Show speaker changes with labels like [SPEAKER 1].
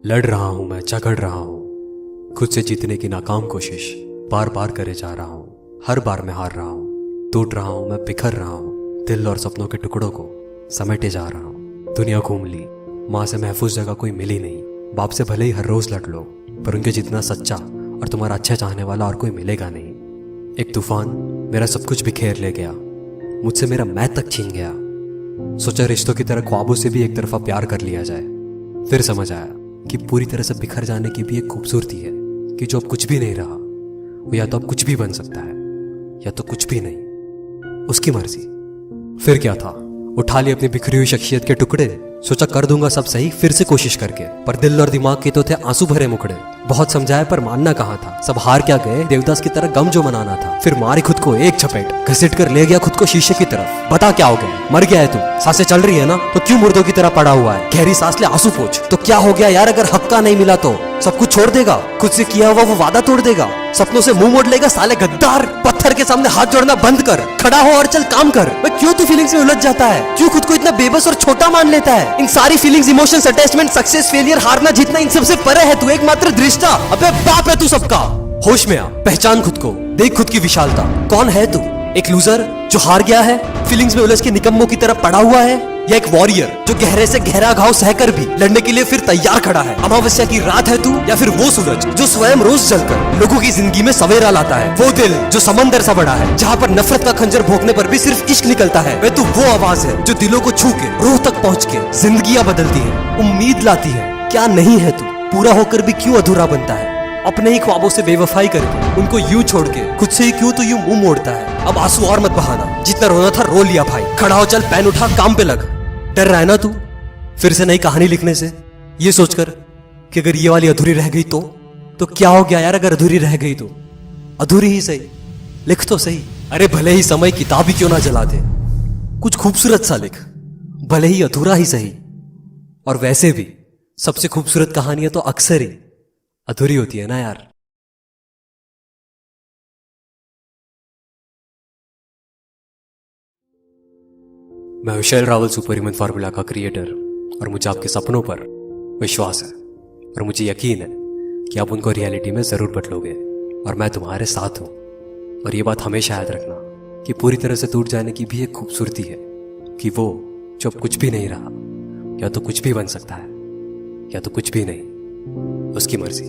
[SPEAKER 1] लड़ रहा हूं मैं, झगड़ रहा हूं खुद से जीतने की नाकाम कोशिश बार बार करे जा रहा हूं। हर बार मैं हार रहा हूं, टूट रहा हूं मैं, बिखर रहा हूं। दिल और सपनों के टुकड़ों को समेटे जा रहा हूं। दुनिया घूम ली, माँ से महफूज जगह कोई मिली नहीं। बाप से भले ही हर रोज लड़ लो, पर उनके जितना सच्चा और तुम्हारा अच्छा चाहने वाला और कोई मिलेगा नहीं। एक तूफान मेरा सब कुछ बिखेर ले गया, मुझसे मेरा मैं तक छीन गया। सोचा रिश्तों की तरह ख्वाबों से भी एक तरफा प्यार कर लिया जाए। फिर समझ आया कि पूरी तरह से बिखर जाने की भी एक खूबसूरती है, कि जो अब कुछ भी नहीं रहा वो या तो अब कुछ भी बन सकता है या तो कुछ भी नहीं, उसकी मर्जी। फिर क्या था, उठा ली अपनी बिखरी हुई शख्सियत के टुकड़े, सोचा कर दूंगा सब सही फिर से कोशिश करके। पर दिल और दिमाग के तो थे आंसू भरे मुखड़े। बहुत समझाया पर मानना कहाँ था, सब हार क्या गए, देवदास की तरह गम जो मनाना था। फिर मारी खुद को एक चपेट, घसीट कर ले गया खुद को शीशे की तरफ। बता क्या हो गया, मर गया है तू? सांसें चल रही है ना, तो क्यों मुर्दों की तरह पड़ा हुआ है? गहरी सांस ले, आंसू पोंछ। तो क्या हो गया यार, अगर हक का नहीं मिला तो सब कुछ छोड़ देगा? खुद से किया हुआ वो वादा तोड़ देगा? सपनों से मुंह मोड़ लेगा? साले गद्दार, पत्थर के सामने हाथ जोड़ना बंद कर, खड़ा हो और चल काम कर। क्यों तू फीलिंग्स में उलझ जाता है? क्यों खुद को इतना बेबस और छोटा मान लेता है? इन सारी feelings, emotions, attachment, success, failure, हारना जीतना, इन सबसे परे है तू एकमात्र दृष्टा। अबे बाप है तू सबका। होश में आ, पहचान खुद को, देख खुद की विशालता। कौन है तू? एक लूजर जो हार गया है, फीलिंग्स में उलझ के निकम्मों की तरह पड़ा हुआ है, या एक वॉरियर जो गहरे से गहरा घाव सहकर भी लड़ने के लिए फिर तैयार खड़ा है? अमावस्या की रात है तू, या फिर वो सूरज जो स्वयं रोज जलकर लोगों की जिंदगी में सवेरा लाता है? वो दिल जो समंदर सा बड़ा है, जहाँ पर नफरत का खंजर भोंकने पर भी सिर्फ इश्क निकलता है? वे तू वो आवाज है जो दिलों को छू के रूह तक पहुँच के जिंदगियां बदलती है, उम्मीद लाती है। क्या नहीं है तू? पूरा होकर भी क्यों अधूरा बनता है? अपने ही ख्वाबों से बेवफाई करके उनको यूं छोड़ के खुद से ही क्यों तू यूं मुंह मोड़ता है? अब आंसू और मत बहाना, जितना रोना था रो लिया भाई। खड़ा हो, चल, पेन उठा, काम पे लग। डर रहा है ना तू फिर से नई कहानी लिखने से, ये सोचकर कि अगर ये वाली अधूरी रह गई तो क्या हो गया यार, अगर अधूरी रह गई तो अधूरी ही सही, लिख तो सही। अरे भले ही समय किताब ही क्यों ना जला दे, कुछ खूबसूरत सा लिख, भले ही अधूरा ही सही। और वैसे भी सबसे खूबसूरत कहानियां तो अक्सर ही अधूरी होती है ना यार। मैं हूं शैल रावल, सुपर ह्यूमन फार्मूला का क्रिएटर, और मुझे आपके सपनों पर विश्वास है और मुझे यकीन है कि आप उनको रियलिटी में जरूर बदलोगे, और मैं तुम्हारे साथ हूं। और ये बात हमेशा याद रखना कि पूरी तरह से टूट जाने की भी एक खूबसूरती है, कि वो जो अब कुछ भी नहीं रहा या तो कुछ भी बन सकता है या तो कुछ भी नहीं, उसकी मर्जी।